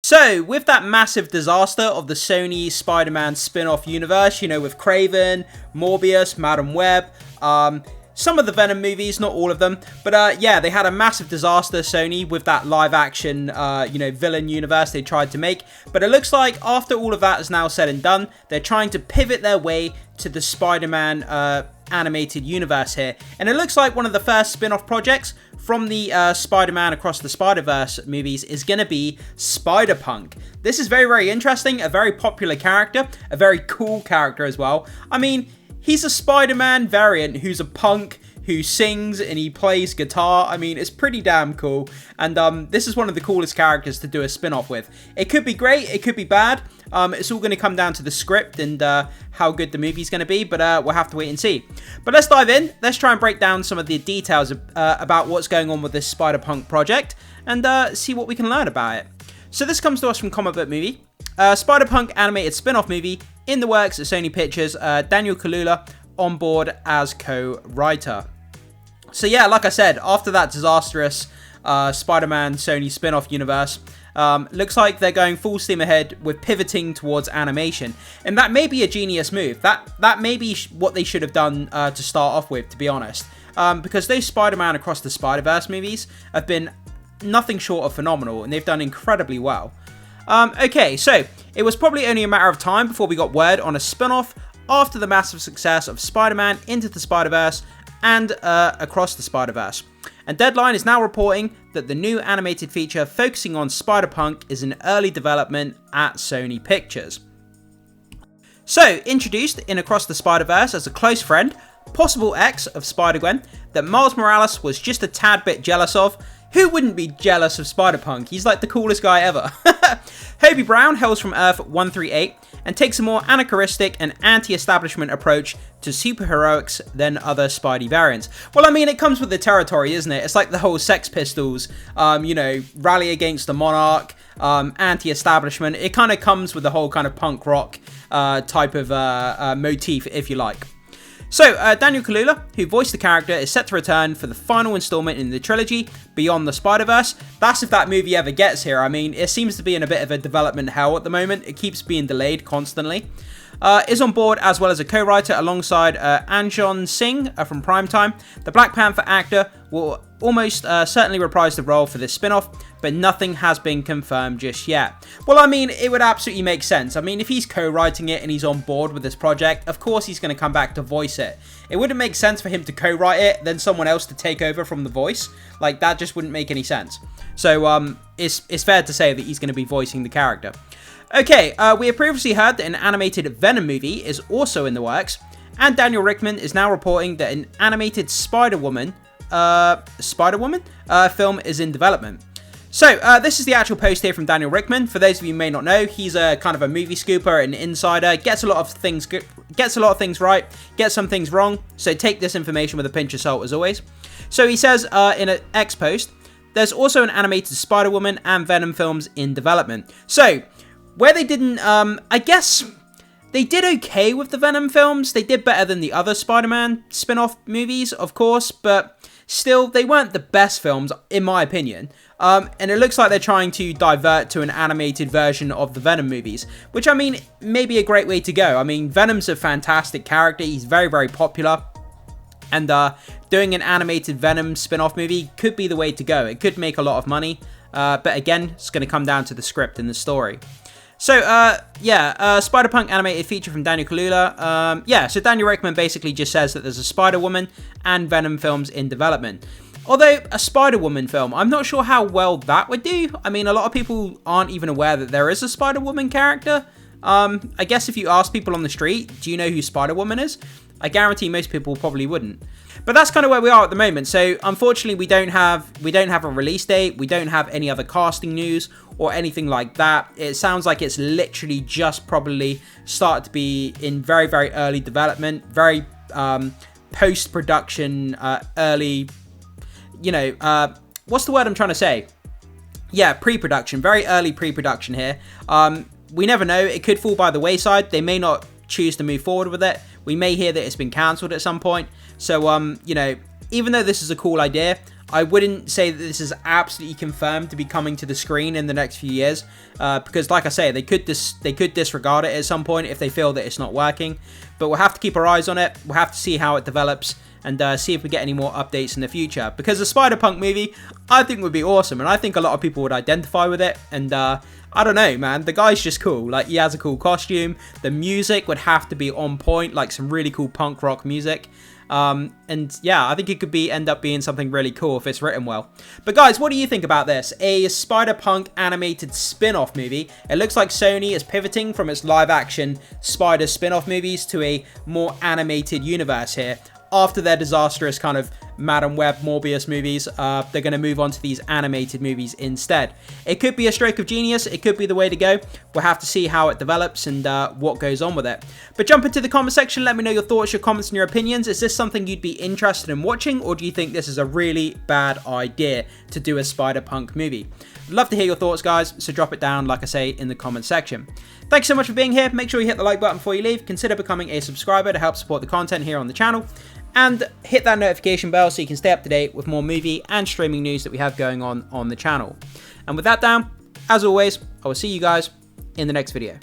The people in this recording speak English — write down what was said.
So, with that massive disaster of the Sony Spider-Man spin-off universe, you know, with Craven, Morbius, Madam Web, some of the Venom movies, not all of them, but yeah, they had a massive disaster, Sony, with that live-action, villain universe they tried to make. But it looks like after all of that is now said and done, they're trying to pivot their way to the Spider-Man animated universe here. And it looks like one of the first spin-off projects from the Spider-Man Across the Spider-Verse movies is going to be Spider-Punk. This is very, very interesting, a very popular character, a very cool character as well. I mean, he's a Spider-Man variant who's a punk, who sings and he plays guitar. I mean, it's pretty damn cool. And this is one of the coolest characters to do a spin-off with. It could be great, it could be bad. It's all going to come down to the script and how good the movie's going to be, but we'll have to wait and see. But let's dive in. Let's try and break down some of the details about what's going on with this Spider-Punk project and see what we can learn about it. So this comes to us from Comic Book Movie. Spider-Punk animated spin-off movie in the works at Sony Pictures. Daniel Kaluuya on board as co-writer. So yeah, like I said, after that disastrous Spider-Man Sony spin-off universe, looks like they're going full steam ahead with pivoting towards animation. And that may be a genius move. That may be what they should have done to start off with, to be honest. Because those Spider-Man Across the Spider-Verse movies have been nothing short of phenomenal, and they've done incredibly well. Okay, so it was probably only a matter of time before we got word on a spin-off after the massive success of Spider-Man Into the Spider-Verse and Across the Spider-Verse. And Deadline is now reporting that the new animated feature focusing on Spider-Punk is in early development at Sony Pictures. So, introduced in Across the Spider-Verse as a close friend, possible ex of Spider-Gwen, that Miles Morales was just a tad bit jealous of. Who wouldn't be jealous of Spider-Punk? He's like the coolest guy ever. Hobie Brown hails from Earth 138 and takes a more anachronistic and anti-establishment approach to superheroics than other Spidey variants. Well, I mean, it comes with the territory, isn't it? It's like the whole Sex Pistols, rally against the monarch, anti-establishment. It kind of comes with the whole kind of punk rock type of motif, if you like. So, Daniel Kaluuya, who voiced the character, is set to return for the final installment in the trilogy, Beyond the Spider-Verse. That's if that movie ever gets here. I mean, it seems to be in a bit of a development hell at the moment. It keeps being delayed constantly. Is on board as well as a co-writer alongside Anjan Singh from Primetime. The Black Panther actor will almost certainly reprise the role for this spin-off, but nothing has been confirmed just yet. Well, I mean, it would absolutely make sense. I mean, if he's co-writing it and he's on board with this project, of course he's going to come back to voice it. It wouldn't make sense for him to co-write it, then someone else to take over from the voice. Like, that just wouldn't make any sense. So, it's fair to say that he's going to be voicing the character. Okay, we have previously heard that an animated Venom movie is also in the works, and Daniel Rickman is now reporting that an animated Spider-Woman film is in development. So, this is the actual post here from Daniel Rickman. For those of you who may not know, he's a kind of a movie scooper, an insider, gets a lot of things right, gets some things wrong, so take this information with a pinch of salt as always. So he says in an X post, there's also an animated Spider-Woman and Venom films in development. So, where they didn't, I guess they did okay with the Venom films. They did better than the other Spider-Man spin-off movies, of course, but still, they weren't the best films, in my opinion. And it looks like they're trying to divert to an animated version of the Venom movies, which, I mean, may be a great way to go. I mean, Venom's a fantastic character. He's very, very popular. And doing an animated Venom spin-off movie could be the way to go. It could make a lot of money. But again, it's going to come down to the script and the story. So, Spider-Punk animated feature from Daniel Kaluuya. So Daniel Rickman basically just says that there's a Spider-Woman and Venom films in development. Although, a Spider-Woman film, I'm not sure how well that would do. I mean, a lot of people aren't even aware that there is a Spider-Woman character. I guess if you ask people on the street, do you know who Spider-Woman is? I guarantee most people probably wouldn't. But that's kind of where we are at the moment. So unfortunately, we don't have a release date. We don't have any other casting news or anything like that. It sounds like it's literally just probably started to be in very, very early development, very post-production, early, what's the word I'm trying to say? Yeah, pre-production, very early pre-production here. We never know. It could fall by the wayside. They may not choose to move forward with it. We may hear that it's been cancelled at some point. So, even though this is a cool idea, I wouldn't say that this is absolutely confirmed to be coming to the screen in the next few years, because like I say, they could disregard it at some point if they feel that it's not working. But we'll have to keep our eyes on it. We'll have to see how it develops and see if we get any more updates in the future. Because the Spider-Punk movie, I think would be awesome, and I think a lot of people would identify with it. And I don't know, man, the guy's just cool. Like, he has a cool costume. The music would have to be on point, like some really cool punk rock music. And yeah, I think it could end up being something really cool if it's written well. But guys, what do you think about this? A Spider-Punk animated spin-off movie. It looks like Sony is pivoting from its live-action Spider spin-off movies to a more animated universe here. After their disastrous kind of Madam Web, Morbius movies, they're going to move on to these animated movies instead. It could be a stroke of genius. It could be the way to go. We'll have to see how it develops and what goes on with it. But jump into the comment section. Let me know your thoughts, your comments, and your opinions. Is this something you'd be interested in watching, or do you think this is a really bad idea to do a Spider-Punk movie? I'd love to hear your thoughts, guys, so drop it down, like I say, in the comment section. Thanks so much for being here. Make sure you hit the like button before you leave. Consider becoming a subscriber to help support the content here on the channel. And hit that notification bell so you can stay up to date with more movie and streaming news that we have going on the channel. And with that down, as always, I will see you guys in the next video.